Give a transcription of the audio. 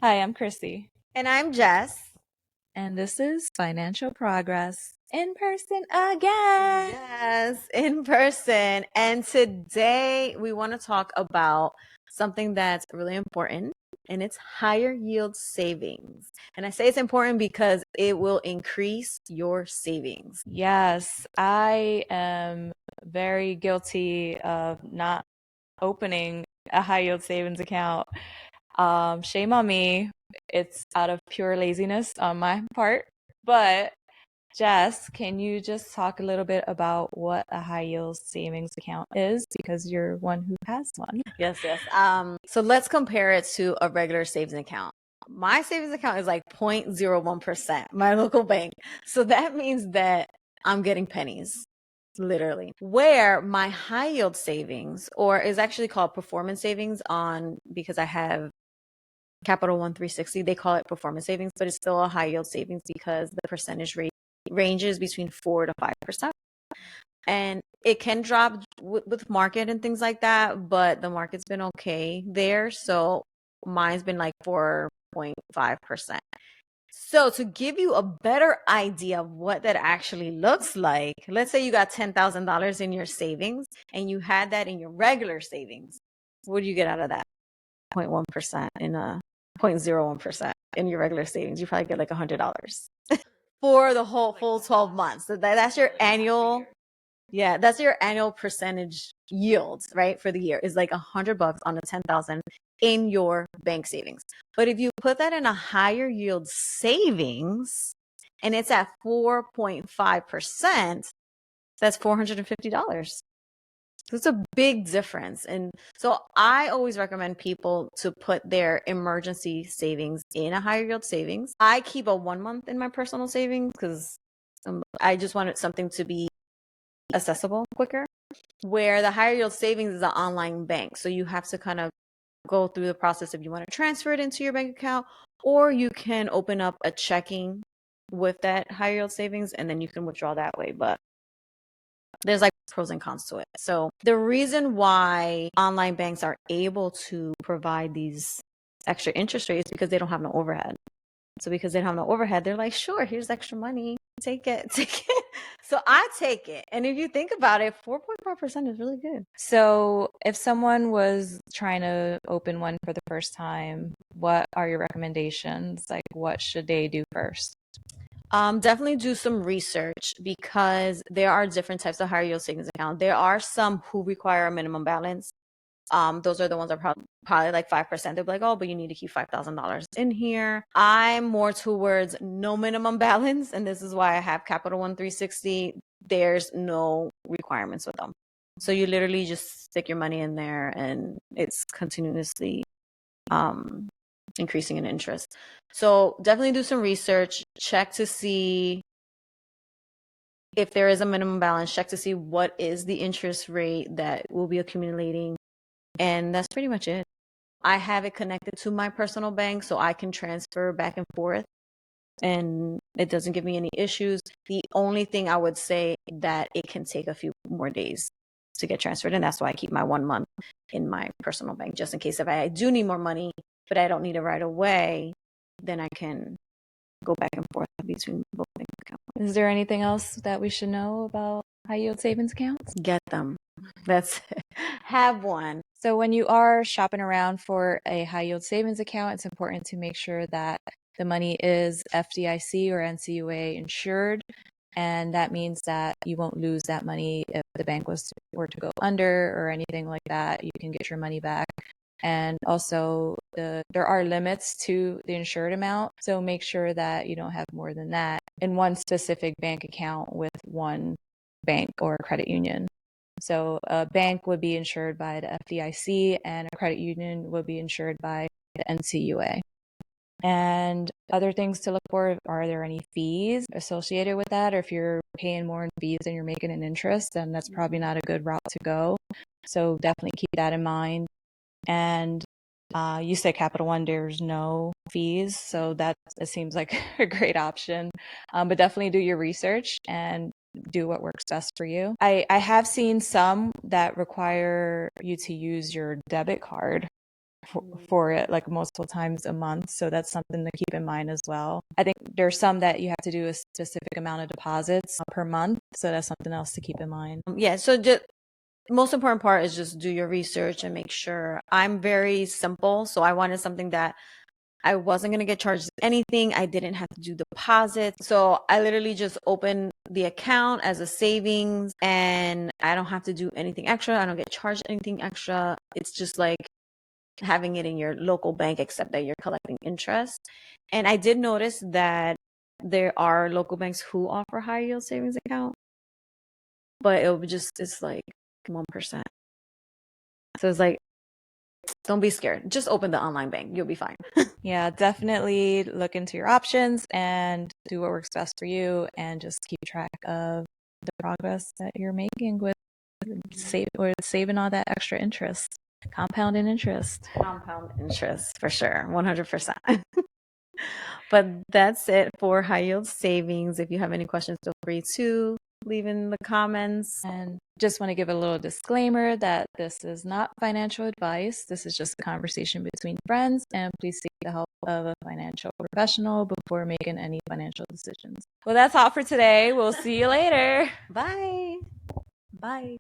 Hi, I'm Chrissy, And I'm Jess. and this is Financial Progress in person again. Yes, in person. And today we want to talk about something that's really important, and it's higher yield savings. And I say it's important because it will increase your savings. Yes, I am very guilty of not opening a high yield savings account. Shame on me. It's out of pure laziness on my part. But Jess, can you just talk a little bit about what a high yield savings account is? Because you're one who has one. Yes, yes. So let's compare it to a regular savings account. My savings account is like 0.01%, my local bank. So that means that I'm getting pennies, literally. Where my high yield savings, or is actually called performance savings on because I have Capital One 360, they call it performance savings, but it's still a high yield savings because the percentage rate ranges between 4 to 5%. And it can drop with market and things like that, but the market's been okay there. So mine's been like 4.5%. So to give you a better idea of what that actually looks like, let's say you got $10,000 in your savings and you had that in your regular savings. What do you get out of that? 0.1% in a 0.01% in your regular savings. You probably get like $100 for the whole full 12 months. So that's your annual. Yeah, that's your annual percentage yield, right? For the year is like $100 on the 10,000 in your bank savings. But if you put that in a higher yield savings and it's at 4.5%, that's $450. So it's a big difference. And so I always recommend people to put their emergency savings in a higher yield savings. I keep a 1 month in my personal savings because I just wanted something to be accessible quicker, where the higher yield savings is an online bank. So you have to kind of go through the process if you want to transfer it into your bank account, or you can open up a checking with that higher yield savings and then you can withdraw that way. But there's like pros and cons to it. So the reason why online banks are able to provide these extra interest rates is because they don't have no overhead. So because they don't have no overhead, they're like, sure, here's extra money. Take it, take it. So I take it. And if you think about it, 4.5% is really good. So, if someone was trying to open one for the first time, what are your recommendations? Like, what should they do first? Definitely do some research because there are different types of higher yield savings account. There are some who require a minimum balance. Those are the ones that are probably like 5%. They'll be like, oh, but you need to keep $5,000 in here. I'm more towards no minimum balance, and this is why I have Capital One 360. There's no requirements with them. So you literally just stick your money in there and it's continuously increasing in interest. So definitely do some research, check to see if there is a minimum balance, check to see what is the interest rate that will be accumulating. And that's pretty much it. I have it connected to my personal bank so I can transfer back and forth and it doesn't give me any issues. The only thing I would say that it can take a few more days to get transferred. And that's why I keep my 1 month in my personal bank, just in case if I do need more money, but I don't need it right away, then I can go back and forth between both bank accounts. Is there anything else that we should know about high yield savings accounts? Get them. That's it. Have one. So, when you are shopping around for a high yield savings account, it's important to make sure that the money is FDIC or NCUA insured. And that means that you won't lose that money if the bank were to go under or anything like that. You can get your money back. And also, there are limits to the insured amount. So make sure that you don't have more than that in one specific bank account with one bank or credit union. So a bank would be insured by the FDIC and a credit union would be insured by the NCUA. And other things to look for, are there any fees associated with that? Or if you're paying more in fees than you're making in interest, then that's probably not a good route to go. So definitely keep that in mind. And you said Capital One, there's no fees. So it seems like a great option. But definitely do your research and do what works best for you. I have seen some that require you to use your debit card for it, like multiple times a month. So that's something to keep in mind as well. I think there's some that you have to do a specific amount of deposits per month. So that's something else to keep in mind. Yeah. So just most important part is just do your research and make sure. I'm very simple. So I wanted something that I wasn't going to get charged anything. I didn't have to do deposits. So I literally just opened the account as a savings and I don't have to do anything extra. I don't get charged anything extra. It's just like having it in your local bank, except that you're collecting interest. And I did notice that there are local banks who offer high yield savings account, but it's like 1%. So it's like, don't be scared. Just open the online bank. You'll be fine. Yeah, definitely look into your options and do what works best for you, and just keep track of the progress that you're making with saving all that extra interest, compounding interest. Compound interest for sure, 100%. But that's it for high yield savings. If you have any questions, feel free to leave in the comments. And just want to give a little disclaimer that this is not financial advice. This is just a conversation between friends, and please seek the help of a financial professional before making any financial decisions. Well, that's all for today. We'll see you later. Bye. Bye.